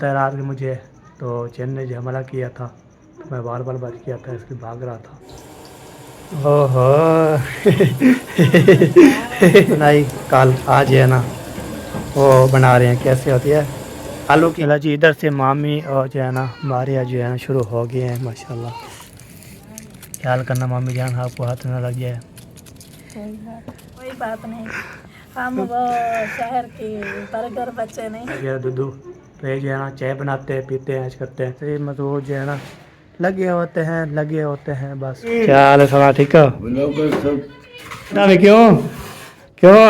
बोलता है रात में मुझे, तो चैन ने जो हमला किया था तो मैं बार बार बच किया था, इसलिए भाग रहा था। ओहो नहीं, कल आज है ना वो बना रहे हैं, कैसे होती है आलू की जी। इधर से मामी और जो है ना हमारे यहाँ जो है ना शुरू हो गए हैं माशाल्लाह। ख्याल करना मामी जान आपको हाथ न लग जाए। कोई बात नहीं, हम वो शहर के बर्गर बच्चे नहीं। दूधू तो ये जो है ना चाय बनाते हैं, पीते हैं, ऐश करते हैं, फिर मतलब वो जो है ना लगे होते हैं बस। क्या हाल है सला, ठीक हो? क्यों क्यों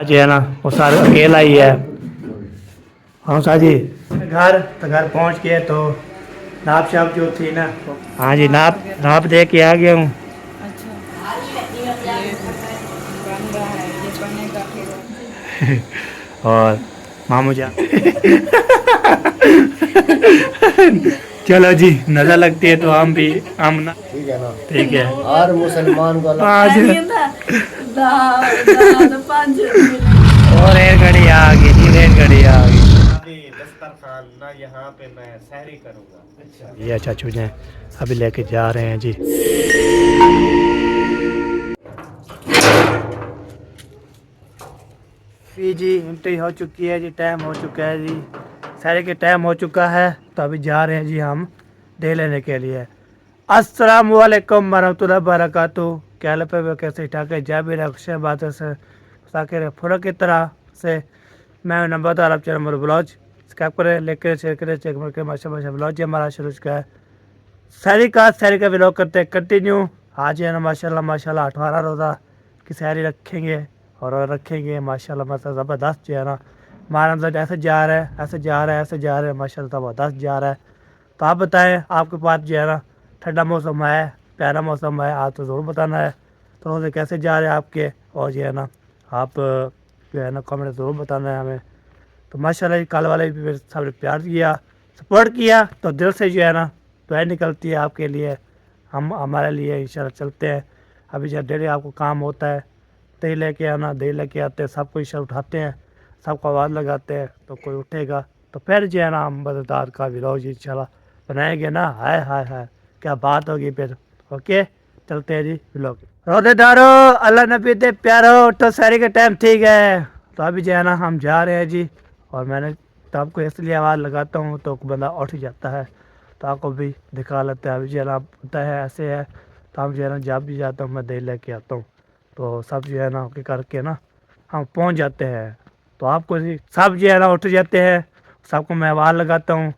जो है ना वो सारे अकेला ही है। हाँ साजी घर तो घर पहुँच गए तो नाप शाप जो थी ना, हाँ जी नाप नाप दे के आ गया हूँ। और मामू जान चलो जी, नजर लगती है तो हम भी हम ना, ठीक है ना, ठीक है। और मुसलमान को आज और रेल गाड़ी आ गई जी, रेल गाड़ी आ गई। दस्तरखान ना यहाँ पे मैं सहरी करूँगा। अच्छा ये चाचू जी अभी लेके जा रहे हैं जी। जी एंट्री हो चुकी है जी, टाइम हो चुका है जी, सारे के टाइम हो चुका है, तो अभी जा रहे हैं जी हम दे लेने के लिए। अस्सलाम वालेकुम वरहमतुल्लाहि वबरकातुहू। क्या हाल पे कैसे ठाके जा भी रखे बात से साके फुरा की तरह से मैं नंबर अरब चैनल मेरे ब्लॉग सब्सक्राइब करें, लेकर शेयर करें, चेक करके माशा माशा ब्लॉग जी हमारा शुरू का है। सारी का ब्लॉग करते हैं कंटिन्यू। आज है ना माशाल्लाह माशाल्लाह 18 रोज़ा की सैरी रखेंगे और रखेंगे माशाल्लाह माशाल्लाह ज़बरदस्त जो है ना हमारा अंदर ऐसे जा रहा है, ऐसे जा रहा है, ऐसे जा रहा है, माशाल्लाह ज़बरदस्त जा रहा है। तो आप बताएं आपके पास जो है ना ठंडा मौसम है, प्यारा मौसम है, आप तो ज़रूर बताना है तो रोज़े कैसे जा रहे हैं आपके, और जो है ना आप जो है ना कमेंट ज़रूर बताना है हमें। तो माशाल्लाह कल वाले भी सबने प्यार किया, सपोर्ट किया, तो दिल से जो है ना दुआ निकलती है आपके लिए, हम हमारे लिए इंशाल्लाह चलते हैं। अभी जब डेली आपको काम होता है, दही लेके आना, दही लेके आते हैं, सबको इंशाल्लाह उठाते हैं, सबको आवाज़ लगाते हैं, तो कोई उठेगा तो फिर जो है ना हम मज़ेदार का व्लॉग इंशाल्लाह बनाएंगे ना। हाय हाय हाय क्या बात होगी फिर। ओके चलते हैं जी व्लॉग। रोजेदारो अल्लाह नबी दे प्यारो, तो सारी का टाइम ठीक है, तो अभी जो है ना हम जा रहे हैं जी। और मैंने तो आपको इसलिए आवाज़ लगाता हूँ तो बंदा उठ जाता है, तो आपको भी दिखा लेता है। अभी जो है ना पता है ऐसे है, तो हम जो है ना जब भी जाता हूँ मैं दही लेके आता हूँ, तो सब जो है ना के करके ना हम पहुँच जाते हैं। तो आपको सब जो है ना उठ जाते हैं, सबको मैं आवाज़ लगाता हूँ,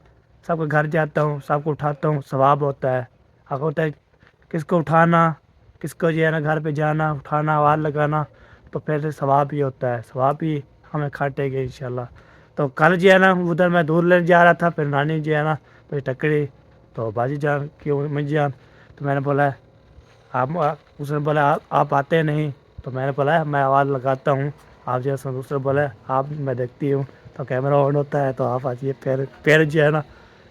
सबके घर जाता हूँ, सबको उठाता हूँ, सवाब होता है। आपको होता है किसको उठाना, किसको जो है ना घर पे जाना, उठाना, आवाज़ लगाना, तो फिर से सवाब ही होता है, सवाब ही हमें काटेंगे इंशाल्लाह। तो कल जो है ना उधर मैं दूध लेने जा रहा था, फिर नानी जो है ना मुझे टकरी, तो बाजी जान क्यों मजी जान, तो मैंने बोला आप, उसने बोला आप आते नहीं, तो मैंने बोला मैं आवाज़ लगाता हूँ आप जैसा। दूसरे बोले आप मैं देखती हूँ, तो कैमरा ऑन होता है तो आप आइए। पैर पैर जो है ना,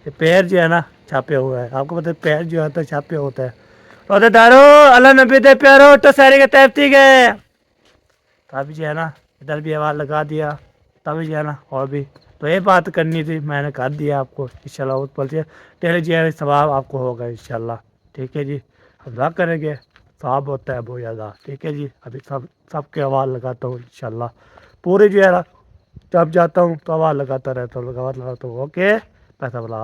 ये पैर जो है ना छापे हुए हैं, आपको पता है पैर जो है तो छापे होते हैं। रोजेदारो अल्लाह नबी दे प्यारो, तो सारे के तैब ठीक है। तो अभी जो है ना इधर भी आवाज़ लगा दिया, तभी जो है ना और भी तो ये बात करनी थी, मैंने कर दिया आपको इंशाल्लाह। उस पल से डेली जो है सवाब आपको होगा इंशाल्लाह, ठीक है जी। हम दुआ करेंगे, सवाब होता है बहुत ज़्यादा, ठीक है जी। अभी सबके आवाज़ लगाता हूँ इंशाल्लाह, पूरे जो है ना जब जाता हूँ तो आवाज़ लगाता रहता हूँ, लगाता हूँ। ओके पैसा बोला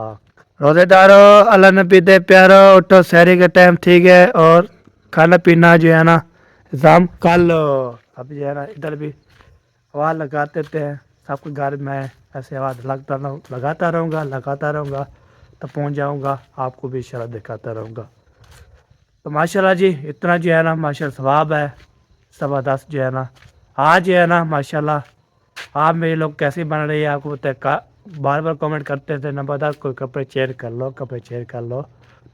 रोजेदारो अल्लाह नबी दे प्यारो, उठो शहरी के टाइम ठीक है, और खाना पीना जो है ना इंतजाम कर लो। अभी जो है ना इधर भी आवाज़ लगाते थे, सबके घर में ऐसे आवाज़ लगाता रहूँगा, तब पहुँच जाऊँगा, आपको भी इशारा दिखाता रहूँगा। तो माशाल्लाह जी इतना जो है ना माशाल्लाह सवाब है, ज़बरदस्त जो है ना। आज जो है ना माशाल्लाह आप मेरे लोग कैसे बन रही है आपको पता है, बार बार कमेंट करते थे ना, बता कोई कपड़े चेंज कर लो, कपड़े चेंज कर लो,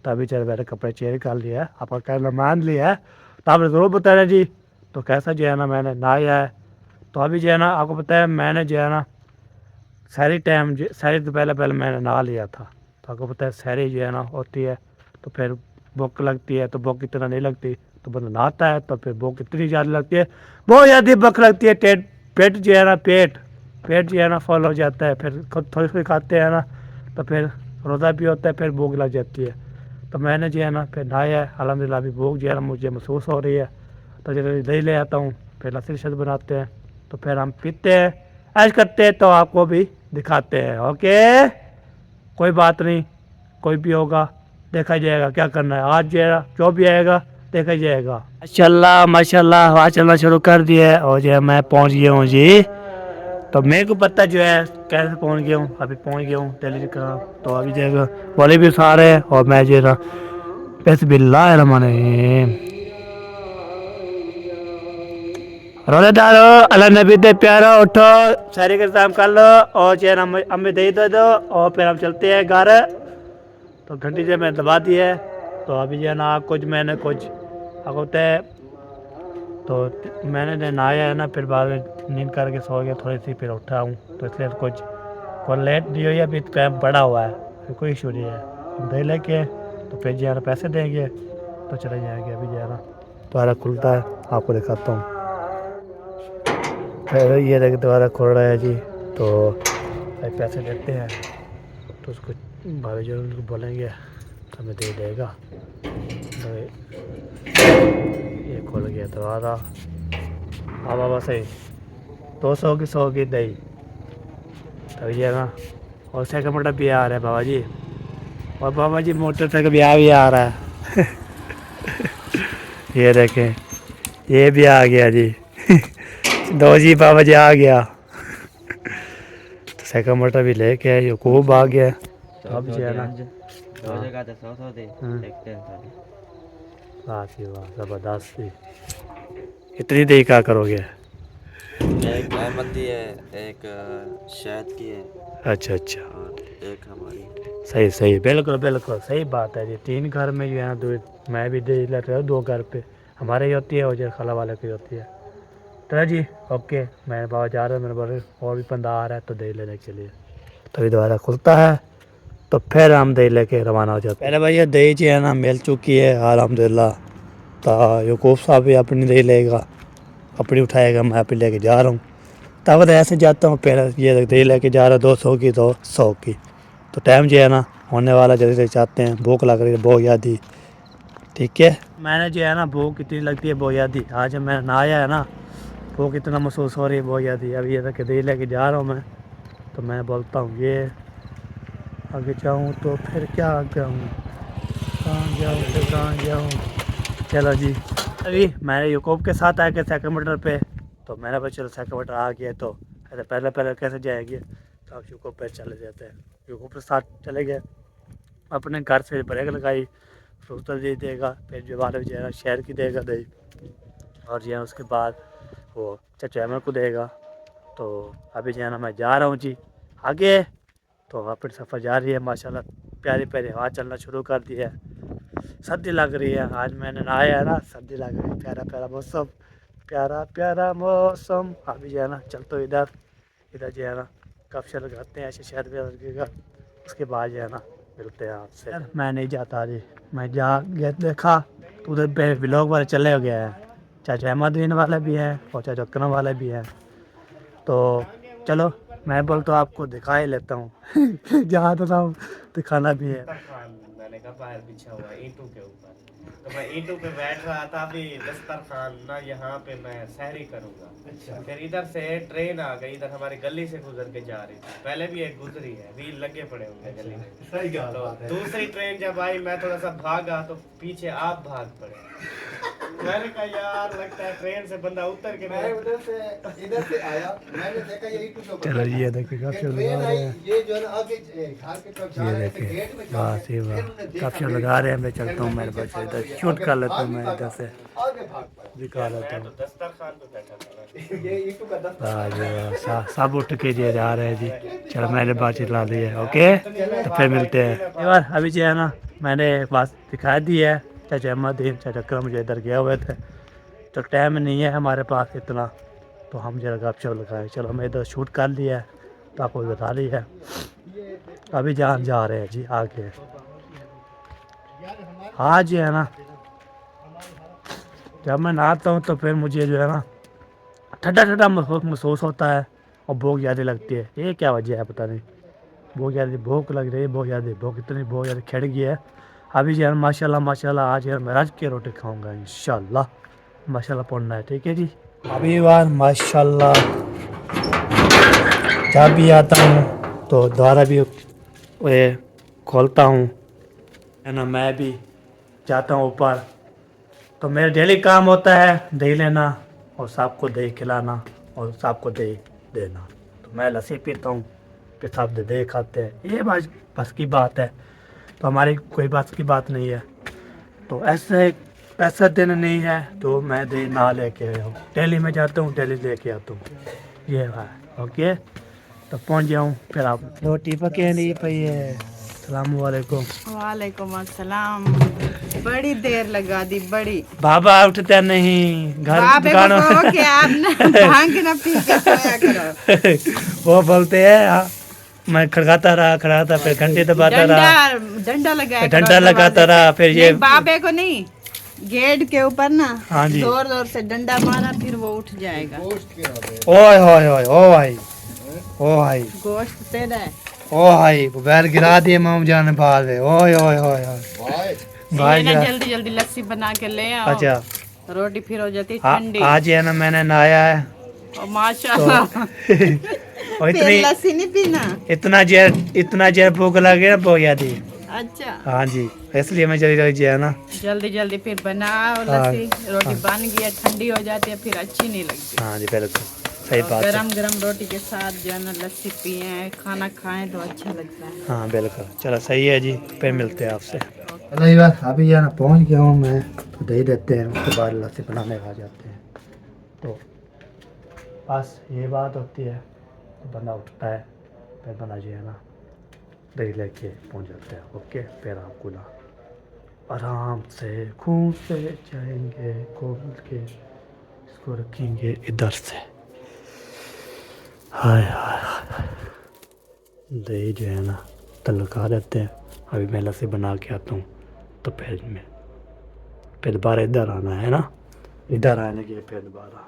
तभी चल मैंने कपड़े चेंज कर लिया है, आपका कहना मान लिया है, तो आपने ज़रूर बताया जी। तो कैसा जो है ना मैंने नहाया है, तो अभी जो है ना आपको पता है मैंने जो है ना शहरी तो पहले पहले मैंने नहा लिया था। तो आपको पता है शहरी जो है ना होती है तो फिर भूख लगती है, तो भूख इतना नहीं लगती, तो बंदा नहाता है तो फिर भूख इतनी ज़्यादा लगती है, बहुत ज़्यादा भूख लगती है। पेट जो है ना पेट पेट जो है ना फुल हो जाता है, फिर खुद थोड़ी थोड़ी खाते हैं ना तो फिर रोज़ा भी होता है, फिर भूख लग जाती है। तो मैंने जो है ना फिर नहाया है, अल्हम्दुलिल्लाह अभी भूख जो है ना मुझे महसूस हो रही है। तो जब दही ले आता हूँ, फिर लस्सी शरबत बनाते हैं, तो फिर हम पीते हैं, ऐश करते हैं, तो आपको भी दिखाते हैं। ओके, कोई बात नहीं, कोई भी होगा देखा जाएगा, क्या करना है। आज जो है जो भी आएगा देखा जाएगा। माशाल्लाह माशाल्लाह हवा चलना शुरू कर दिया है और जो है मैं पहुंच गया हूँ जी। तो मेरे को पता जो है कैसे पहुंच गया हूँ, अभी पहुंच गया हूँ दिल्ली का। तो अभी जो है वाले भी सारे हैं और मैं जो है बिस्मिल्लाहिर्रहमानिर्रहीम। रोज़ेदारो अल्लाह नबी दे प्यारो उठो, सारी का इंतजाम कर लो और जो है ना अम्मी दही दे दो और फिर हम चलते हैं घर। तो घंटी जो मैंने दबा दी है। तो अभी जो है ना कुछ मैंने कुछ होता है, तो मैंने नहाया है ना, फिर बाद में नींद करके सो गया थोड़ी सी, फिर उठा हूँ। तो इसलिए कुछ कोई लेट नहीं हुई, अभी टाइम बड़ा हुआ है, फिर कोई इशू नहीं है। हम दही लेके तो फिर जो है ना पैसे देंगे तो चले जाएंगे। अभी जो है ना दोबारा खुलता है, आपको दिखाता हूँ। फिर ये देख दोबारा खुल रहा है जी। तो भाई पैसे देते हैं तो उसको भाभी जो बोलेंगे तो हमें दे देगा। तो ये खुल गया दोबारा। हाँ बाबा सही 200 की 100 की दही। तो ये ना और सेकंड मोटर भी आ रहा है बाबा जी, और बाबा जी मोटर भी आ रहा है। ये देखें, ये भी आ गया जी। दो जी बाबा जी आ गया। तो सेकंड मोटर भी लेके आए, यूकूब आ गया। तो अब जो है ना वाह जी वाह ज़बरदस्त जी। इतनी देर क्या करोगे? एक अहमदी है, एक शहद की है अच्छा अच्छा, और एक हमारी। सही सही, बिल्कुल बिल्कुल सही बात है जी। 3 घर में जो है ना दूध मैं भी दे लेता हूँ, 2 घर पे हमारे ही होती है और जो खाला वाले की होती है। तो जी ओके, मैं बाबा जा रहा हूँ, मेरे बोले और भी बंदा आ रहा है तो दही लेने के लिए। तभी दोबारा खुलता है तो फिर हम दही लेके रवाना हो जाते हैं। पहले भाई ये दही जो है ना मिल चुकी है अल्हम्दुलिल्लाह। तो यूकूब साहब भी अपनी दही लेगा, अपनी उठाएगा, मैं अपनी लेके जा रहा हूँ। तब तो ऐसे जाता हूँ, पहले ये दही लेके जा रहा 200 की तो 100 की। तो टाइम जो है ना होने वाला, जल्दी से चाहते हैं, भूख लग रही है बहुत ज़्यादा। ठीक है, मैंने जो है ना भूख कितनी लगती है बहुत ज़्यादा, आज जब मैंने नहाया है ना भूख इतना महसूस हो रही है बहुत ज़्यादा। अभी ये तक दही लेके जा रहा हूँ मैं। तो मैं बोलता हूँ ये आगे जाऊँ तो फिर क्या जाऊँ, कहाँ जाऊँ फिर कहाँ जाऊँ। चलो जी, अभी मैंने यूकोब के साथ आया सेकंड मीटर पे। तो मैंने भाई चलो सेकंड मीटर आ गया तो ऐसे पहले पहले कैसे जाएंगे, तो आप यूकोब पे चले जाते हैं। यूकोब के साथ चले गए, अपने घर से ब्रेक लगाई, रोस्टर दे देगा, फिर जो वाले जो है ना शहर की देगा दही, और जो है उसके बाद वो चचैमर को देगा। तो अभी जो है ना मैं जा रहा हूँ जी आगे। तो अपनी सफ़र जा रही है माशाल्लाह, प्यारी प्यारी हवा चलना शुरू कर दी है, सर्दी लग रही है। आज मैंने नहाया है ना, सर्दी लग रही है, प्यारा प्यारा मौसम, प्यारा प्यारा मौसम। अभी जो है ना चलते हो इधर, इधर जो है ना कब से लगाते हैं ऐसे शहर में लगेगा, उसके बाद जो है ना मिलते हैं आपसे। मैं नहीं जाता जी, मैं जा गया देखा तो उधर ब्लॉग वाले चले गए हैं, चाचा अहमदीन वाले भी हैं और चाचा अकरम वाले भी हैं। तो चलो मैं बोलता हूँ आपको दिखा ही लेता हूँ। जहाँ तो ना दिखाना भी है। मैंने कहा बाहर बिछा हुआ ईंटों के ऊपर, तो मैं ईंटों पे बैठ रहा था। अभी दस्तरखान ना यहाँ पे मैं सहरी करूँगा। अच्छा। फिर इधर से ट्रेन आ गई, इधर हमारी गली से गुजर के जा रही थी, पहले भी एक गुजरी है, व्हील लगे पड़े होंगे गली में। सही तो दूसरी ट्रेन जब आई मैं थोड़ा सा भागा तो पीछे आप भाग पड़े। मैंने कहा यार लगता है ट्रेन से बंदा उतर के मैं उधर से आया, मैंने देखा ये ईंटों के ऊपर चलो ये देखिए काफी लगा रहे हैं, ये जो है ना आगे घर के तरफ जा ये रहे थे, देखिए गेट में वाह सी वाह काफी लगा रहे हैं। मैं चलता हूँ, मेरे बच्चे इधर शूट कर लेता हूँ, मैं इधर से आगे भाग पड़ा। दिखा लेता तो हूँ। दस्तरखान पे बैठा था। ये ईंटों का दस्तर। वाह जी वाह, सब उठ के जे जा रहे हैं जी। चलो मैंने बात चिल्ला दी है, ओके तो फिर मिलते हैं। एक बार अभी जो है ना मैंने एक बात दिखा दी है, चाचा अहमदीन चाचा अकरम मुझे इधर गए हुए थे, तो टाइम नहीं है हमारे पास इतना, तो हम जरा गपशप लगाए। चलो हमें इधर शूट कर लिया है तो आपको बता दी है। अभी जान जा रहे हैं जी आगे। आज जो है ना जब मैं नहाता हूँ तो फिर मुझे जो है ना ठंडा ठंडा महसूस होता है और भूख ज़्यादा लगती है। ये क्या वजह है पता नहीं, बहुत ज़्यादा भूख लग रही है, बहुत ज़्यादा भूख इतनी बहुत ज़्यादा खिड़ गई है। अभी यार माशाल्लाह आज यार मैं रज के रोटी खाऊंगा इंशाल्लाह, माशाल्लाह पढ़ना है, ठीक है जी। अभी बार माशाल्लाह जब भी आता हूँ तो दोबारा भी ये खोलता हूँ, है ना। मैं भी जाता हूँ ऊपर, तो मेरा डेली काम होता है दही लेना और सबको दही खिलाना और सबको दही देना। तो मैं लस्सी पीता हूँ, फिर सब दही खाते हैं। ये बस की बात है, तो हमारी कोई बस की बात नहीं है। तो ऐसा दिन नहीं है तो मैं दही ना लेके आया हूँ। डेली मैं जाता हूँ, डेली लेके आता हूँ। ये है ओके। तो पहुँच जाऊँ, फिर आप रोटी पके नहीं पई है। अस्सलाम वालेकुम। वालेकुम अस्सलाम। बड़ी देर लगा दी बड़ी। बाबा उठते नहीं, घर बाबे को दुकानों कहो कि आप ना भांग ना पी के सोया करो। वो बोलते हैं हाँ, मैं खड़काता फिर घंटे दबाता रहा, डंडा लगाया करो डंडा लगाता रहा, फिर ये नहीं, बाबे को नहीं, गेट के ऊपर ना हाँ जी। जोर जोर से डंडा मारा फिर वो उठ जाएगा। ओए होए होए ओ भाई गोश्त तेरा है। ओ भाई बैल गिरा दिए माम जान बाल में। ओए ओए ओए भाई ना गिरा। जल्दी जल्दी लस्सी बना के ले आओ। अच्छा रोटी फिर हो जाती आ- ठंडी। आज है ना मैंने नहाया है और माशाल्लाह और फिर लस्सी नहीं पीना। इतना जहर भूख लगे ना बहुत ज्यादा। अच्छा हाँ जी, इसलिए मैं जल्दी जो है ना। जल्दी जल्दी फिर बनाओ हाँ। लस्सी। रोटी बन गई है, ठंडी हो जाती है फिर अच्छी नहीं लगती। हाँ जी बिल्कुल सही बात है। गरम गरम रोटी के साथ जो है ना लस्सी पिए, खाना खाएं तो अच्छा लगता है। हाँ बिल्कुल, चलो सही है जी, फिर मिलते हैं आपसे। अरे यार अभी यार पहुंच गया हूँ मैं, तो दही देते हैं, उसके बाद लस्सी बनाने आ जाते हैं। तो बस ये बात होती है, तो बंदा उठता है फिर बना जो है ना दही लेके पहुंच जाते हैं। ओके, फिर आपको ना आराम से खून से जाएंगे, खोल के इसको रखेंगे इधर से। हाय हाय हाय, दही जो है ना तलका देते हैं। अभी मैं लस्सी बना के आता हूँ, तो फिर दोबारा इधर आना है ना, इधर आने के फिर दोबारा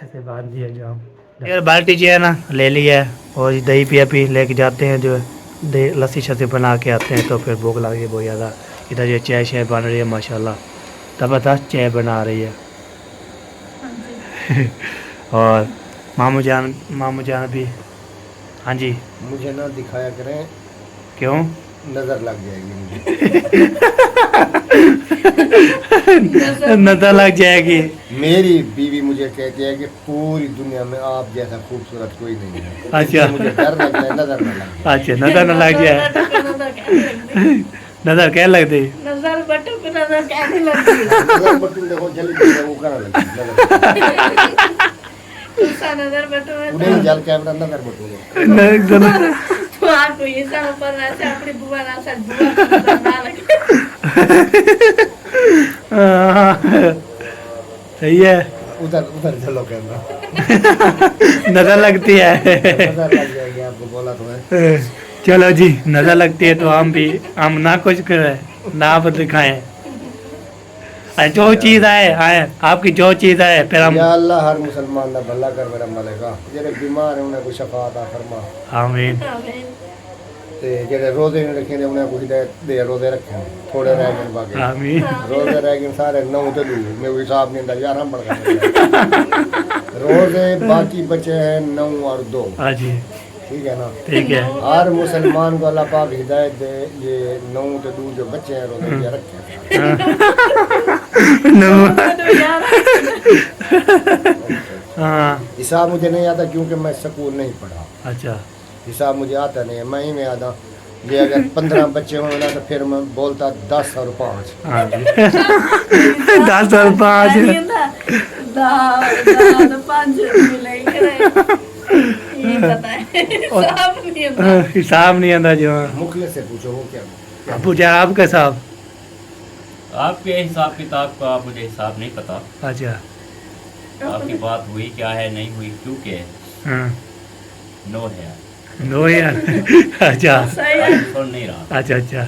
ऐसे बांध दिया जाओ। फिर बाल्टी जो है ना ले लिया है और दही भी अभी लेके जाते हैं, जो दही लस्सी शस्सी बना के आते हैं। तो फिर भूख लग रही है बहुत ज़्यादा। इधर जो चाय शाय बन रही है माशाल्लाह, ज़बरदस्त चाय बना रही है। और मामू जान भी। हाँ जी, मुझे ना दिखाया करें, क्यों? नजर लग जाएगी मुझे। नजर लग जाएगी। मेरी बीवी मुझे कहती है कि पूरी दुनिया में आप जैसा खूबसूरत कोई नहीं है। अच्छा। इसलिए मुझे डर लगता है नजर न लग जाए। अच्छा, नजर न लग जाए। नजर क्या लगती? नजर बटू पे नजर कैसी लगती है? नजर बटू देखो जल्दी वो करना लगती तुसा नजर बटू में उन्हें जल कैमरा नजर बटू तो आपको ये सब ऊपर ना से अपनी बुआ ना से बुआ ना लगे। सही है, उधर उधर चलो कैमरा। नजर लगती है। नजर लग जाएगी आपको, बोला तो है। चलो जी, नजर लगती है तो हम ना कुछ करें, ना आप दिखाएं। जो चीज़ आए आपकी जो चीज़ आए फिर हम। या अल्लाह हर मुसलमान का भला कर मेरा मलेगा। जेडे बीमार है उन्हें कोई शफा अता फरमा। आमीन। ते जेडे रोजे नहीं रखे उन्हें कोई हिदायत दे, रोजे रखे थोड़े रह गए बाकी। आमीन। रोजे रह गए सारे 9 तो दू मैं कोई हिसाब नहीं था यार, हम बढ़ रोजे बाकी बचे हैं 9 और 2। हाँ जी, ठीक है ना। ठीक है। हर मुसलमान को अल्लाह पाक हिदायत दे, ये 9 तो 2 जो बच्चे हैं रोजे ये रखे। हाँ हिसाब मुझे नहीं आता क्योंकि मैं स्कूल नहीं पढ़ा। अच्छा, हिसाब मुझे आता नहीं है, मैं ही में आता। ये अगर 15 बच्चे हों ना तो फिर मैं बोलता 10 और 5। हाँ जी। 10 और 5 हिसाब नहीं आता जो। मुखले से पूछो वो क्या। अबू जा आपका साहब। आपके हिसाब किताब का मुझे हिसाब नहीं पता। अच्छा। आपकी बात हुई क्या है नहीं हुई क्योंकि हाँ, नो है, नो यार। अच्छा सुन नहीं रहा। अच्छा अच्छा,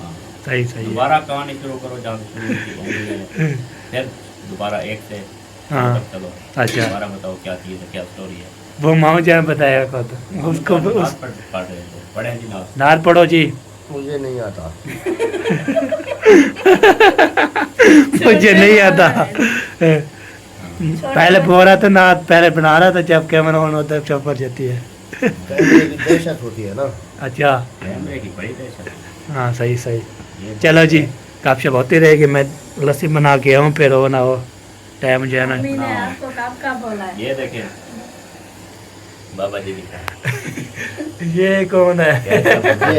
हाँ। सही सही है। दोबारा कहानी शुरू करो जहाँ से शुरू की है। फिर दोबारा एक से हाँ। चलो अच्छा। दोबारा बताओ क्या चीज़ है, क्या स्टोरी है। वो मामा जान बताया खुद उसको उस पढ़े जी ना नार पढ़ो जी। मुझे नहीं आता। मुझे नहीं आता। पहले बोल रहा था ना, पहले बना रहा था, जब कैमरा ऑन होता है चुप कर जाती है। कैमरे की दहशत होती है ना। अच्छा कैमरे की बड़ी दहशत हाँ सही सही। चलो जी गपशप होती रहेगी, मैं लस्सी बना के आऊँ फिर हो ना हो टाइम जो है ना। मम्मी ने आपको कब का बोला है? ये देखें बाबा जी लिखा है। ये कौन है? ये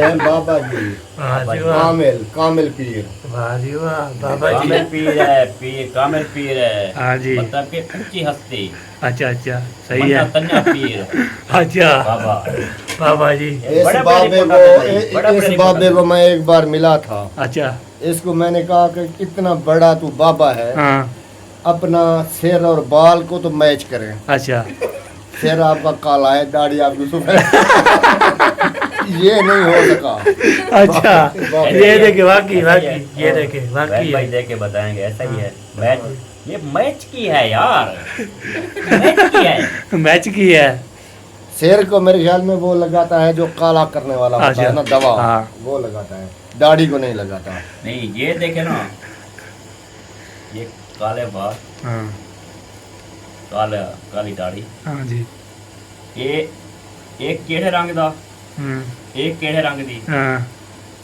है बाबा जी, वाह जी वाह, कामिल कामिल पीर। वाह जी वाह, बाबा जी। कामिल पीर है, पीर कामिल पीर है। हाँ जी। मतलब कि ऊंची हस्ती। अच्छा अच्छा सही है। तन्या पीर अच्छा बाबा। बाबा जी। इस बड़े बाबे बड़े को बड़े इस बड़े बाबे को मैं एक बार मिला था। अच्छा इसको मैंने कहा कि इतना बड़ा तू बाबा है, हाँ अपना सिर और बाल को तो मैच करें। अच्छा सिर आपका काला है, दाढ़ी आपकी सफेद। ये नहीं हो सका। अच्छा ये देखे वाकई वाकई, ये देखे वाकई भाई है। देख के बताएंगे ऐसा ही है। मैच ये मैच की है यार। मैच की है। मैच की है। सिर को मेरे ख्याल में वो लगाता है जो काला करने वाला होता है ना, दवा हाँ। वो लगाता है, दाढ़ी को नहीं लगाता। नहीं ये देखे ना, ये काले बाल, हाँ काली दाढ़ी, हाँ जी। ये एक केड़े रंग दा, एक केड़े रंग दी, हाँ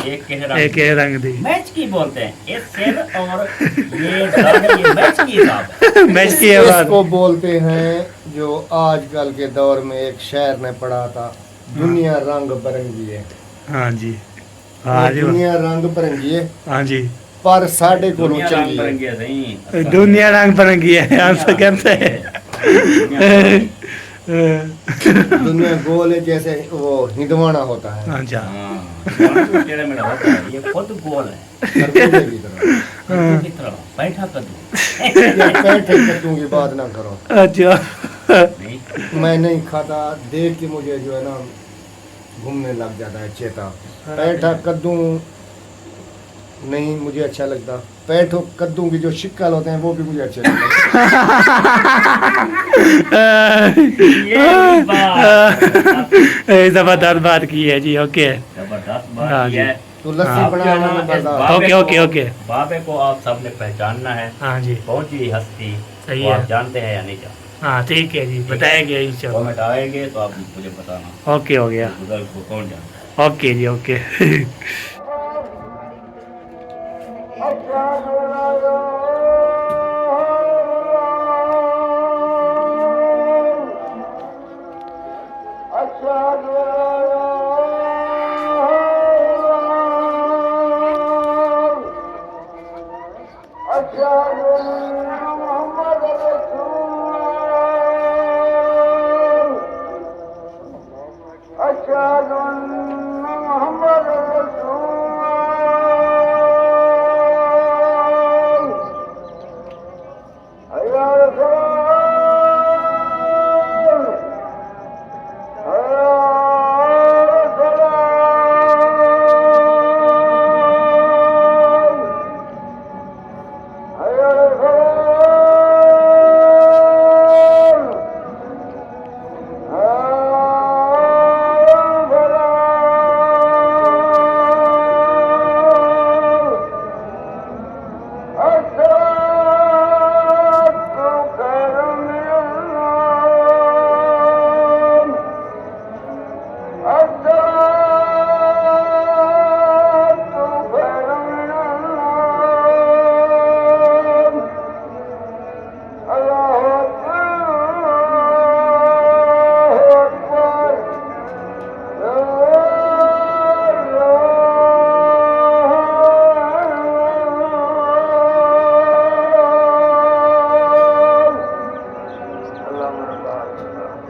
एक केड़े एक रंग ये रंग दी। मैच की बोलते हैं। ये सिर और ये दाढ़ी, ये मैच की हिसाब। मैच की है बात। इसको बोलते हैं जो आजकल के दौर में एक शायर ने पढ़ा था, दुनिया रंग बिरंगी है। हाँ जी हाँ जी दुनिया रंग बिरंगी है हाँ जी। पर साढ़े को दुनिया रंग चंगी है। बिरंगी है सही। दुनिया रंग बिरंगी है, हम तो कहते हैं। दुनिया गोल है जैसे वो हिंदवाना होता है। अच्छा टेढ़ा मेढ़ा होता है, ये खुद गोल है। खरबूजे की तरह। कद्दू की तरह बैठा कद्दू। ये पैंठे कद्दू की बात ना करो। अच्छा नहीं मैं नहीं खाता, देख के मुझे जो है ना घूमने लग जाता है चेता। पैठा कद्दू नहीं मुझे अच्छा लगता। पैठो कद्दू की जो शिक्कल होते हैं वो भी मुझे अच्छे लगते ये बात जबरदस्त बात की है जी। ओके जबरदस्त हाँ बात जी। ये है। तो लस्सी हाँ। बनाना में बता। बाबे ओके, को- ओके, ओके। बाबे को आप सबने पहचानना है। हाँ जी पहुंची हस्ती सही वो है। आप जानते हैं या नहीं जानते? हाँ ठीक है जी, बताएंगे इंशाल्लाह। कमेंट आएंगे तो आप मुझे बताना ओके हो गया। उधर को कौन जानता है। ओके जी ओके।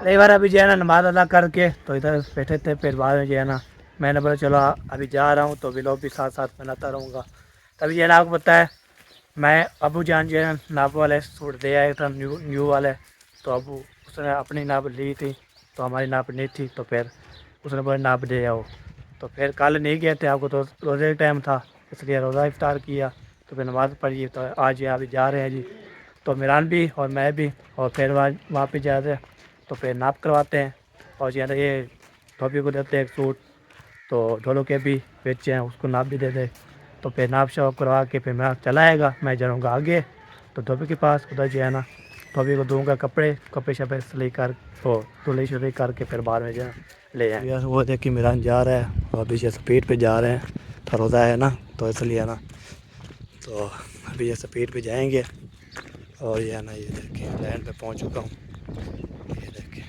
कई बार अभी जो है ना नमाज अदा करके तो इधर बैठे थे, फिर बाद में जो है ना मैंने बोला चलो अभी जा रहा हूँ तो व्लॉग भी साथ साथ बनाता रहूँगा। तभी जो है ना आपको पता है मैं अबू जान जो है ना नाप वाले सूट दे आया था, न्यू वाले। तो अबू उसने अपनी नाप ली थी तो हमारी नाप नहीं थी, तो फिर उसने बोला नाप दे आओ। तो फिर कल नहीं गए थे, आपको तो रोज़े का टाइम था इसलिए रोज़ा इफ्तार किया, तो फिर नमाज़ पढ़ी। तो आज अभी जा रहे हैं जी, तो मिरान भी और मैं भी, और फिर वहाँ पे जा रहे तो फिर नाप करवाते हैं। और जो है ना ये धोबी को देते हैं एक सूट, तो ढोलों के भी बेचे हैं उसको नाप भी दे दे। तो फिर नाप शाप करवा के फिर मैं चलाएगा, मैं जाऊँगा आगे तो धोबी के पास। उधर जो है ना धोबी को दूंगा कपड़े शपड़े सिलाई कर तो धुलाई शुलाई करके फिर बाद में जो है ले जाए। यार वो देखिए मिरान जा रहा है और अभी जैसे स्पीड पे जा रहे हैं, तो रोज़ा है ना तो इसलिए ना, तो अभी ये स्पीड पे जाएंगे। और ये है ना ये देखिए लैंड पे पहुंच चुका हूँ, ये देखिए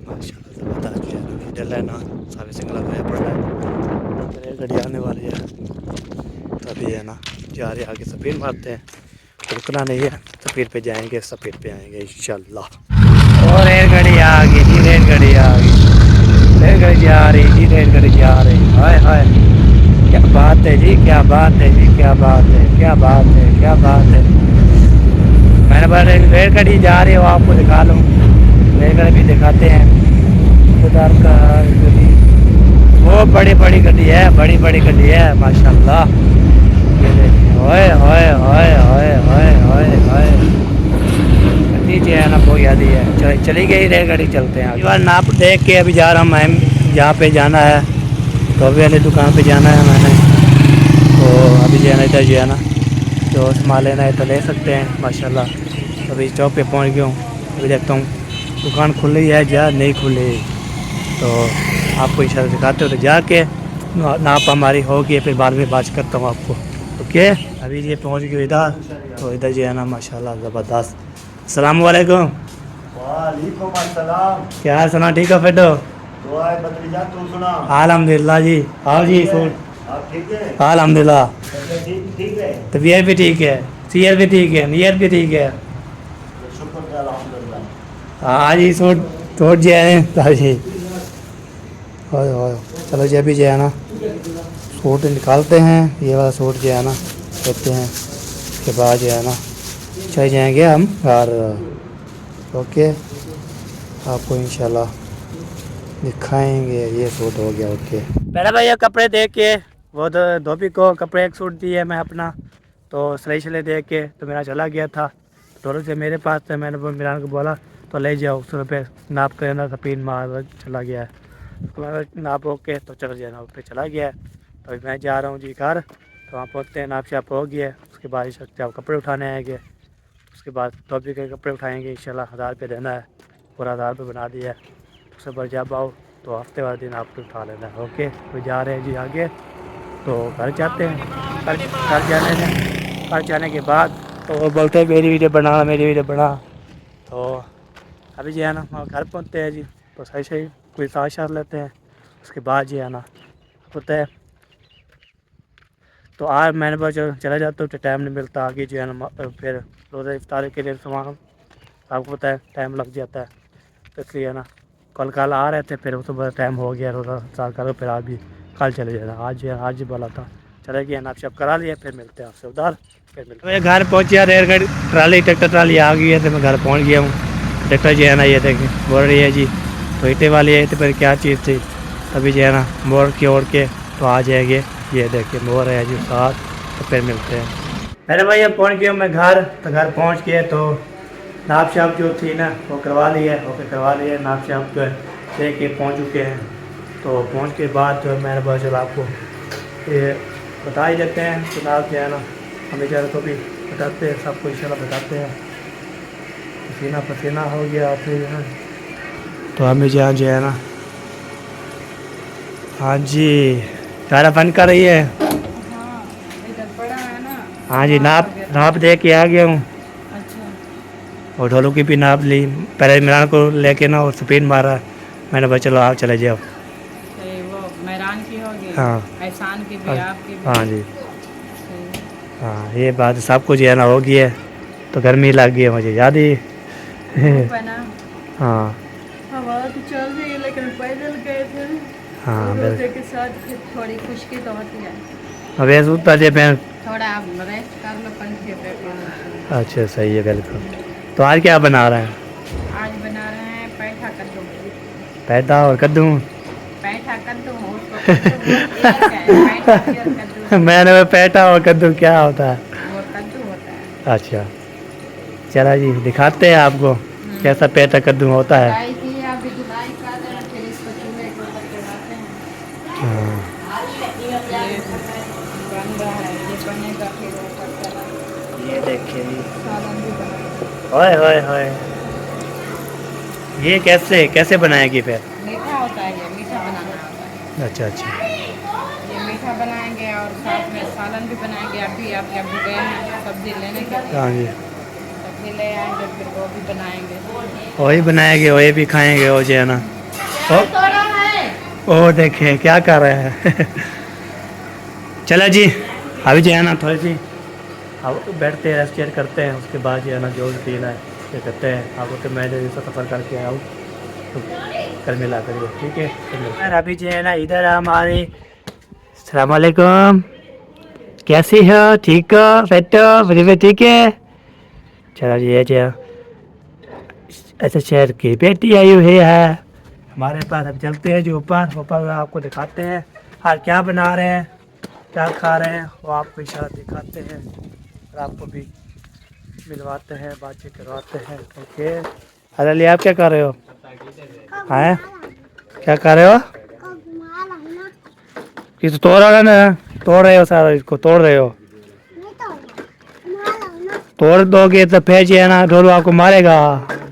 माशाल्लाह ज़बरदस्त जो है ना डल है ना सारे सिंगल में पड़ रहा है, रेल गाड़ी आने वाली है। तो अभी है ना जा रहे आगे स्पीड मारते हैं, रुकना नहीं है, स्पीड पे जाएंगे स्पीड पे आएंगे इंशाल्लाह। और रेलगाड़ी आ गई जी, रेलगाड़ी आ गई, रेलगाड़ी जा रही जी, रेलगाड़ी जा रही। हाय हाय क्या बात है जी, क्या बात है जी, क्या बात है, क्या बात है, क्या बात है। मैंने बोला रेलगाड़ी जा रही हो आपको दिखा लूँ, रेलगाड़ी भी दिखाते हैं। उधर का गड्डी वो बड़ी बड़ी गड्डी है, बड़ी बड़ी गड्डी है माशाल्लाह। ये देखिए ओए ओए ओए ओए ओए ओए ओए गड्डी जो है ना बहुत याद है। चली गई रेलगाड़ी, चलते हैं। बार नाप देख के अभी जा रहा हूँ मैं जहाँ पे जाना है, तो अभी वाली दुकान पे जाना है मैंने। तो अभी जो है ना इधर जो है ना जो सामान लेना है तो ले सकते हैं माशाल्लाह। तो अभी चौक पे पहुँच गया हूँ, अभी देखता हूँ दुकान खुली है या नहीं खुली, तो आपको इशारा दिखाते हो तो जाके नाप हमारी होगी, फिर बाद में बात करता हूँ आपको। ओके अभी ये पहुँच गए इधर, तो इधर जो है ना माशाल्लाह ज़बरदस्त। अस्सलाम वालेकुम। वालेकुम अस्सलाम। क्या हाल सुना, ठीक हो फेडो? दुआ है भतीजा, तू सुना? अल्हम्दुलिल्लाह जी। आओ जी सूट। आप ठीक है? अल्हम्दुलिल्लाह, ठीक है। तबीयत भी ठीक है, सीहत भी ठीक है, नीयत भी ठीक है। शुक्र है अल्हम्दुलिल्लाह। हाँ जी सूट जो है जी। चलो जी अभी जो है ना सूट निकालते हैं, ये वाला सूट जो है ना लेते हैं, उसके बाद जो है ना चले जाएंगे हम घर। ओके आपको इंशाल्लाह दिखाएंगे। ये सूट हो गया ओके। पहले भाई ये कपड़े देख के वो धोबी को कपड़े एक सूट दिए मैं अपना, तो सिलाई शलाई देख के तो मेरा चला गया था, दोनों से मेरे पास थे। मैंने मिरान को बोला तो ले जाओ, उस पे नाप कर ना स्पीड मार चला गया है, तो मैं नाप ओके तो चल जाना उस पर चला गया है। तो अभी मैं जा रहा हूँ जी घर, तो वहाँ पहुँचते हैं, नाप शाप हो गया। उसके बाद आप कपड़े उठाने आएंगे, उसके बाद धोबी के कपड़े उठाएंगे इंशाल्लाह। 1000 रुपये देना है, पूरा 1000 रुपये बना दिया है। उसके बाद जब आओ तो हफ्ते वाले दिन आपको उठा लेना है। ओके तो जा रहे हैं जी आगे, तो घर जाते हैं। घर जाने के बाद तो वो बोलते हैं मेरी वीडियो बना। तो अभी जो है ना वहाँ घर पहुँचते हैं जी, तो सही कोई साथ लेते हैं। उसके बाद जो है ना होता है, तो आज मैंने बस चला जाता हूँ तो टाइम नहीं मिलता। आगे जो है ना फिर रोज़ा इफ्तार के लिए सामान आपको पता है टाइम लग जाता है, तो इसलिए ना कल आ रहे थे, फिर उसके बाद टाइम हो गया रोज़ा इफ्तार करो, फिर आप भी कल चले जाना। आज बोला था चले गए, नाप शाप करा लिया, फिर मिलते हैं आपसे उधर। फिर मिलते हैं घर पहुँचा, रेलगाड़ी ट्रैक्टर ट्राली आ गई है, तो मैं घर पहुँच गया हूँ। ट्रैक्टर जो है ना ये देखिए बोल रही है जी तो ईटे वाली है, तो फिर क्या चीज़ थी, तभी जो है ना मोड़ के तो आ जाएंगे। ये देखिए मोड़ है जी साथ, तो फिर मिलते हैं। मेरे भाई अब पहुँच गया हूँ मैं घर, तो घर पहुँच के तो नाप शाप जो थी ना वो करवा ली है, नाप शाप जो है दे के पहुँच चुके हैं। तो पहुँच के बाद जो है मैंने बोला चलो आपको ये बता ही देते हैं, तो नाप जो है ना हम बेचारे को भी बताते हैं, सबको इंशाल्लाह बताते हैं। पसीना हो गया फिर है, तो हमें जो है ना हाँ जी सारा फन कर रही है। हाँ इधर पड़ा है ना। हाँ जी नाप दे के आ गया हूँ, अच्छा और ढोलों की भी नाप ली। पहले मिरान को लेके ना और स्पीड मारा, मैंने बोला चलो आप चले जाओ। सही, वो मेहरान की होगी, हाँ। एहसान की भी, आपकी भी। हाँ जी सही। हाँ ये बात सब कुछ जो है ना हो गई है, तो गर्मी लग गई है मुझे याद ही। धूप है ना, हाँ हवा तो चल रही है, लेकिन पैदल गए थे हाँ रोजे के साथ, फिर थोड़ी खुशकी तो होती है। अब ये सूता जे पे। थोड़ा आप रेस्ट कर लो पंखे पे। अच्छा सही है बिल्कुल। तो आज क्या बना रहे हैं? आज बना रहे हैं पैठा कद्दू। पैदा और कद्दू। पैठा कद्दू हो उसको पैठा और कद्दू। मैंने पैठा और कद्दू क्या होता है? वो कद्दू होता है। अच्छा चला जी दिखाते हैं आपको। कैसा पेटा कद्दू होता है। धुलाई की है, अभी धुलाई कर देना, फिर इसको चूल्हे के ऊपर चढ़ाते हैं। हाँ। ये बन रहा है, ये बनेगा फिर ऊपर चढ़ा, ये देखिए जी, सालन भी बनेगा। ओए ओए ओए, ये कैसे कैसे बनाएगी फिर। मीठा होता है, ये मीठा बनाना होता है। अच्छा अच्छा, ये मीठा बनाएंगे और साथ में सालन भी बनाएंगे। अभी आपके अभी गए हैं सब्जी लेने के लिए, हाँ जी, सब्जी ले आएंगे, फिर वो भी बनाएंगे। वही बनाएंगे, वही भी खाएंगे, वो जो है ना। ओ देखिए क्या कर रहे हैं। चलो जी, अभी जो है ना थोड़ी सी अब बैठते हैं, रेस्ट करते हैं, उसके बाद जो है ना जो भी पीना है ये करते हैं। आपको तो मैं जैसा सफ़र करके आया हूँ तो कल मिला करिए, ठीक है। यार अभी जो है ना इधर हमारी, अस्सलाम वालेकुम, कैसी हो, ठीक हो, बेटो बड़ी ठीक है। चलो जी, ये जो ऐसे शहर की बेटी आई हुई है हमारे पास। अब चलते हैं जो ऊपर आपको दिखाते हैं और क्या बना रहे हैं, क्या खा रहे हैं, वो आपको इशारा दिखाते हैं और आपको भी मिलवाते हैं, बातचीत करवाते हैं। ओके, अरे आप क्या कर रहे हो, हैं क्या कर रहे हो, किस तोड़ रहा ना, तोड़ रहे हो सारा, इसको तोड़ रहे हो, तोड़ दोगे तो फिर जो है ना ढोलू आपको मारेगा।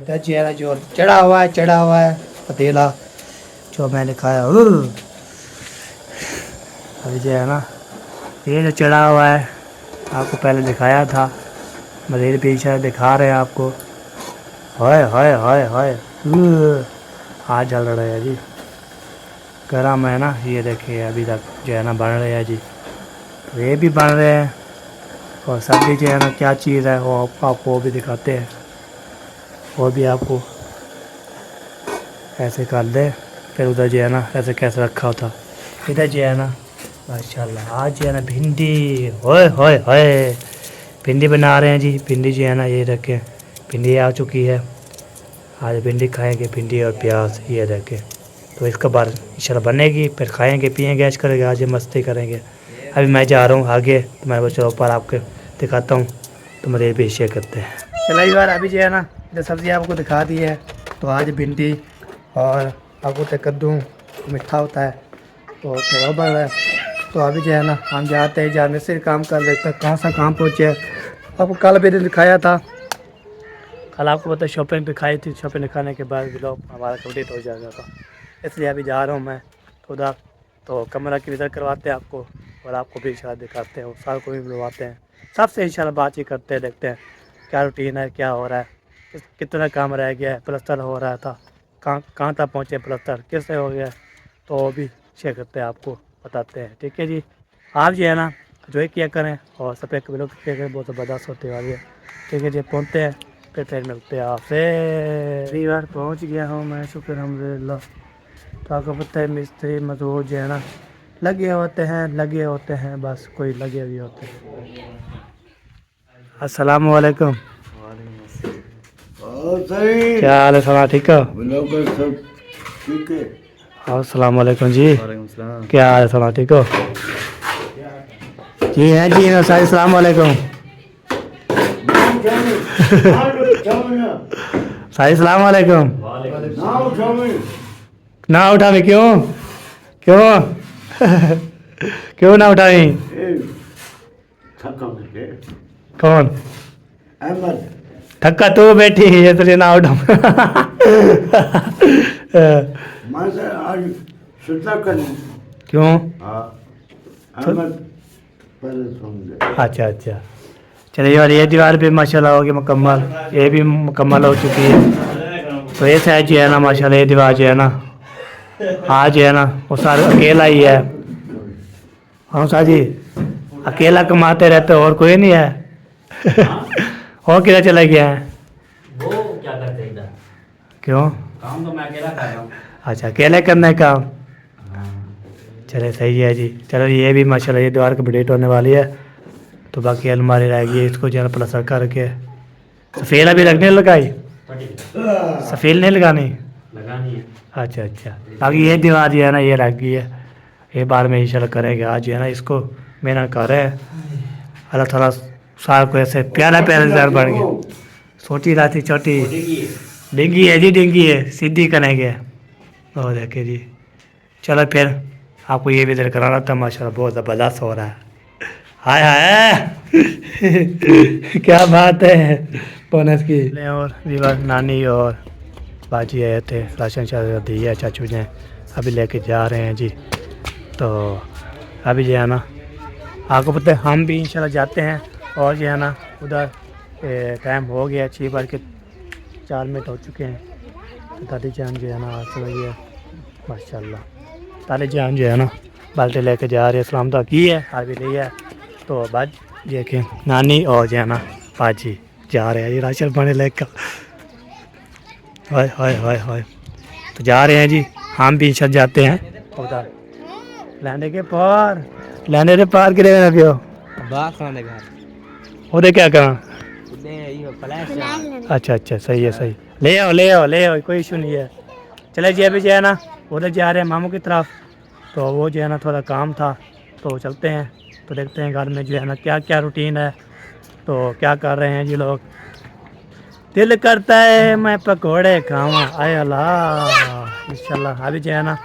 जो है ना जो चढ़ा हुआ है पतीला जो मैंने खाया। अभी जो है ना ये जो चढ़ा हुआ है आपको पहले दिखाया था, मज़ीद पीछे दिखा रहे हैं आपको। हाय हाय हाय हाय, हाथ जल रहे हैं जी, गर्म है ना। ये देखिए अभी तक जो है ना बन रहे हैं जी, ये भी बन रहे हैं और सब्जी जो है ना क्या चीज़ है वो आपको वो भी दिखाते हैं, वो भी आपको ऐसे कर दे। फिर उधर जो है ना ऐसे कैसे रखा होता, इधर जो है ना माशाल्लाह आज जो है ना भिंडी, होए होए होए, भिंडी बना रहे हैं जी। भिंडी जो है ना ये रखें, भिंडी आ चुकी है, आज भिंडी खाएंगे, भिंडी और प्याज ये रखें। तो इसके बाद इंशाल्लाह बनेगी, फिर खाएंगे पिएंगे, ऐश करेंगे, आज ये मस्ती करेंगे। अभी मैं जा रहा हूँ आगे, तो मैं चलो ऊपर आपके दिखाता हूँ, तो मेरे भी शेयर करते हैं। चलो यार अभी जो है ना जो सब्ज़ी आपको दिखा दी है, तो आज भिंडी और आपको तो कद्दू मीठा होता है तो फिर बन रहा है। तो अभी जो है ना हम जाते हैं, जाने से काम कर लेते हैं, कहाँ सा काम पहुँचे। आपको कल भी दिखाया था, कल आपको पता शॉपिंग पे खाई थी, शॉपिंग दिखाने के बाद ब्लॉग हमारा कंप्लीट हो जाएगा था, इसलिए अभी जा रहा हूँ मैं तो उधर। तो कमरा की विज़िट करवाते हैं आपको और आपको भी इंशाल्लाह दिखाते हैं, साल को भी बुलवाते हैं, सबसे इंशाल्लाह बातचीत करते हैं, देखते हैं क्या रूटीन है, क्या हो रहा है, कितना काम रह गया है, प्लस्तर हो रहा था, कहाँ तक पहुँचे प्लस्तर, कैसे हो गया, तो वो भी शेयर करते हैं, आपको बताते हैं, ठीक है जी। आप जो है ना जो किया करें और सफ़ेद के ब्लॉग किया करें, बहुत ज़बरदस्त होती वाली है, ठीक है जी। पहुँचते हैं फिर मिलते हैं आपसे। बार पहुँच गया हूँ मैं, शुक्र अल्हम्दुलिल्लाह। तो आपको पता है मिस्त्री मजदूर जो है ना लगे होते हैं, बस कोई लगे हुए होते हैं। अस्सलाम वालेकुम, क्या हाल है, सलाम ठीक है। अस्सलाम वालेकुम जी, क्या हाल है, सलाम ठीक हो जी। हैं जी अस्सलाम वालेकुम, सलाम वालेकुम। ना उठावे क्यों क्यों ना उठावी, कौन थक्का तू बैठी है इसलिए ना उठा। क्यों, अच्छा अच्छा। चलिए और ये दीवार भी माशाल्लाह होगी मुकम्मल, ये भी मुकम्मल हो चुकी है। तो ये साइड जो है ना माशाल्लाह ये दीवार जो है ना आज जो है ना वो सारा अकेला ही है। हाँ साहब जी, अकेला कमाते रहते और कोई नहीं है। और किधर चला गया है, वो क्या करते हैं इधर, क्यों, काम तो मैं अकेला कर रहा हूँ। अच्छा अकेले करना है काम, चले सही है जी। चलो ये भी माशाल्लाह ये दीवार कंप्लीट होने वाली है, तो बाकी अलमारी रहेगी, इसको जो है प्लस्तर करके सफ़ेद अभी लगने लगाई, सफ़ेद नहीं लगानी, लगानी है। अच्छा अच्छा। बाकी ये दीवार जो है ना ये लग गई है, ये बाद में इंशाल्लाह करेंगे। आज जो है ना इसको मेहनत कर रहे हैं, अल्लाह ताला साल को ऐसे प्यारा प्यारा डिज़ाइन बन गया। छोटी राती छोटी, डिंगी है जी, डिंगी है, सीधी करेंगे। और देखे जी, चलो फिर आपको ये भी दिल करा रहा था, माशाल्लाह बहुत ज़बरदस्त हो रहा है। हाय हाय क्या बात है बोनस की। और विवाह नानी और बाजी आए थे, राशन शाशन दिया चाचू ने, अभी लेके जा रहे हैं जी। तो अभी जो है ना आपको पता है हम भी इंशाल्लाह जाते हैं, और जो है ना उधर टाइम हो गया 6:04 हो चुके हैं। तो दादी जान जो है ना आज चल गई है माशाल्लाह। दादी जान जो है ना बाल्टी लेके जा रही है, सलाम तो की है अभी नहीं है। तो बाद देखें नानी और जो है ना बाजी जा रहे हैं जी राशन पानी लेकर। हाय हाय हाय हाय, तो जा रहे हैं जी, हम भी इंशाल्लाह जाते हैं उधर लैंडे के पार, लैंडे के पार गिरे ना पियो उधर क्या करा। अच्छा अच्छा, सही है सही, ले आओ ले आओ ले आओ, कोई इशू नहीं है। चले जी अभी जो है ना उधर जा रहे हैं मामू की तरफ, तो वो जो है ना थोड़ा काम था तो चलते हैं। तो देखते हैं घर में जो है ना क्या क्या रूटीन है, तो क्या कर रहे हैं जी लोग। दिल करता है मैं पकोड़े खाऊं, आए अल्लाह। इंशाल्लाह अभी जो है ना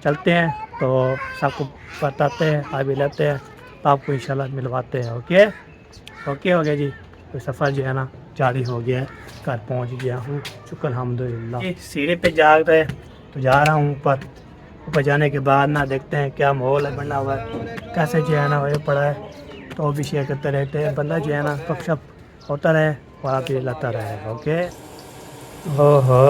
चलते हैं, तो सबको बताते हैं, अभी लेते हैं, तो आपको इंशाल्लाह मिलवाते हैं। ओके ओके हो गया जी। तो सफ़र जो है ना जारी हो गया है, घर पहुंच गया हूँ शुक्र अल्हम्दुलिल्लाह। सीढ़ी पे जा रहे तो जा रहा हूँ ऊपर। ऊपर जाने के बाद ना देखते हैं क्या माहौल है बना हुआ है, कैसे जो है ना वही पड़ा है, तो भी शेयर करते रहते हैं। बंदा जो है ना गपशप होता रहे और आप भी लाता रहे। ओके ओहो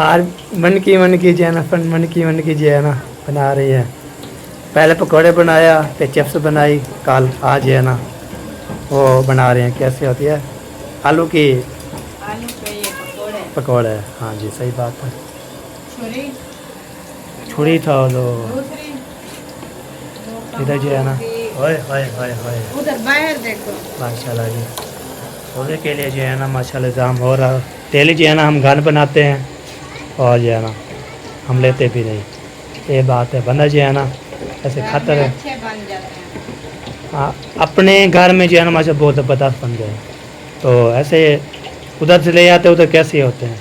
आज मन की जो है ना मन की जो है ना बना रही है। पहले पकौड़े बनाया, फिर चिप्स बनाई, कल आज जो है ना वो बना रहे हैं। कैसे होती है आलू की आलू के ये पकौड़े, पकौड़े। हाँ जी सही बात है। छुरी छुरी था वो दूसरी, इधर जो है ना ओए ओए ओए ओए उधर बाहर देखो। माशाल्लाह जी, सोने के लिए जो है ना माशाल्लाह इंतज़ाम हो रहा है। डेली जो है ना हम घर बनाते हैं और जो है ना हम लेते भी नहीं, ये बात है। बंदा जो है ना ऐसे खाता रहे। अच्छे बन जाते हैं। हाँ, अपने घर में जो है ना माशाल्लाह बहुत ज़बरदस्त बन गए, तो ऐसे उधर से ले आते उधर कैसे होते हैं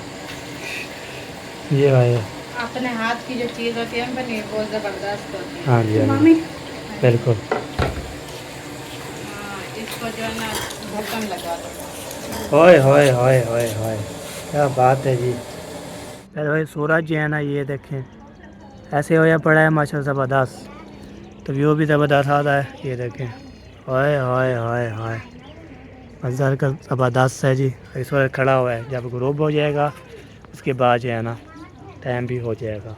ये भाई। अपने हाथ की जो चीज़ होती है बनी बहुत ज़बरदस्त होती है। हाँ जी हाँ जी बिल्कुल। हाँ, इसको जो है ना ढक्कन लगा दो। ओए होए होए होए होए क्या बात है जी। अरे भाई सूरज जो है ना ये देखें ऐसे होया पड़ा है माशाल्लाह ज़बरदस्त, तो व्यू भी ज़बरदस्त आता है। ये देखें ओए होए होए होए मंजर का ज़बरदस्त है जी। इस वक्त खड़ा हुआ है, जब ग्रूब हो जाएगा उसके बाद जो है ना टाइम भी हो जाएगा।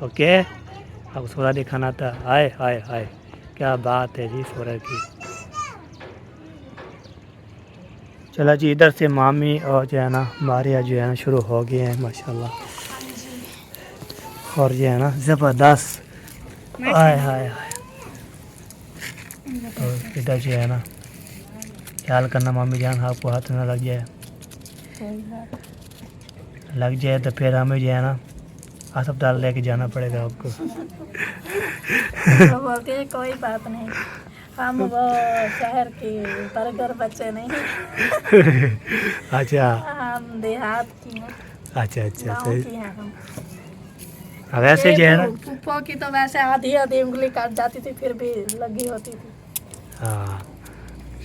ओके अब सूरज दिखाना था। हाय हाय हाय क्या बात है जी सूरज की। चला जी इधर से मामी और जो है ना मारिया जो है ना शुरू हो गए हैं माशाल्लाह, और जो है ना ज़बरदस्त। हाय हाय हाय तो इधर जो है ना ख्याल करना मामी जान आपको हाथ ना लग जाए, लग जाए तो फिर हमें जो है ना अस्पताल लेके जाना पड़ेगा आपको। वो बोलती है कोई बात नहीं, हम वो शहर के बर्गर बच्चे नहीं, अच्छा हम देहात की हैं, अच्छा अच्छा गाँव सही। की हैं हम। अब ऐसे जो है ना फूफो की तो वैसे आधी आधी उंगली काट जाती थी फिर भी लगी होती थी। हाँ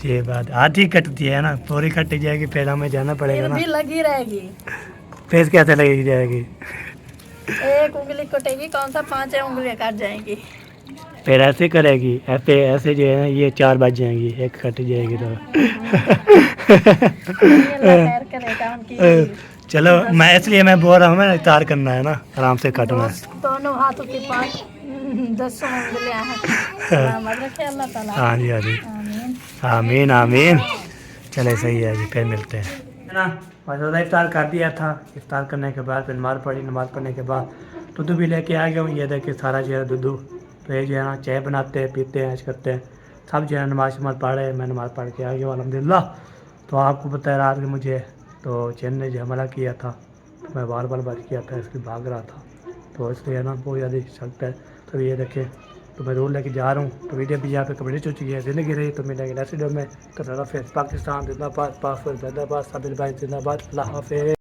ये बात आधी कटती है ना, पूरी कट जाएगी फिर हमें जाना पड़ेगा फिर ना, भी लगी रहेगी। फिर कैसे लगेगी जाएगी। एक उंगली कटेगी कौन सा 5 उंगलियां काट जाएंगी। फिर ऐसे करेगी, ऐसे ऐसे जो है ना ये 4 बज जाएंगी, एक कट जाएगी तो। ये अल्लाह खैर करेगा उनकी। चलो मैं इसलिए मैं बोल रहा हूँ मैं इफ्तार करना है ना, आराम से काटना है। दोनों हाथों की 10 उंगलियां हैं। सलामत रखे अल्लाह ताला। हाँ जी हाँ जी आमीन। आमीन आमीन। चले सही है जी, फिर मिलते हैं है ना। मसला इफ्तार कर दिया था, इफ्तार करने के बाद फिर नमाज़ पढ़ी, नमाज़ पढ़ने के बाद दूध भी लेके आ गया हूँ। ये देखिए सारा जो है दूध, तो ये जो है ना चाय बनाते हैं पीते हैं ऐश करते हैं सब जो है। नमाज नमाज पढ़े, मैं नमाज़ पढ़ के आ गया हूँ अल्हम्दुलिल्लाह। तो आपको पता है रात में मुझे तो चैन ने जो हमला किया था, तो मैं बार बार बच किया था, इसकी भाग रहा था, तो इसलिए ना बहुत ज़्यादा सख्त है। तो ये देखें तो मैं रोल लेके जा रहा हूँ। तो वीडियो भी यहाँ पे कम्प्लीट हो चुकी है। ज़िंदगी रही तो मिलेंगे नेक्स्ट वीडियो में। तो पाकिस्तान जिंदाबाद, पासवर्ड जिंदाबाद, साबिर भाई जिंदाबाद, अल्लाह हाफिज़।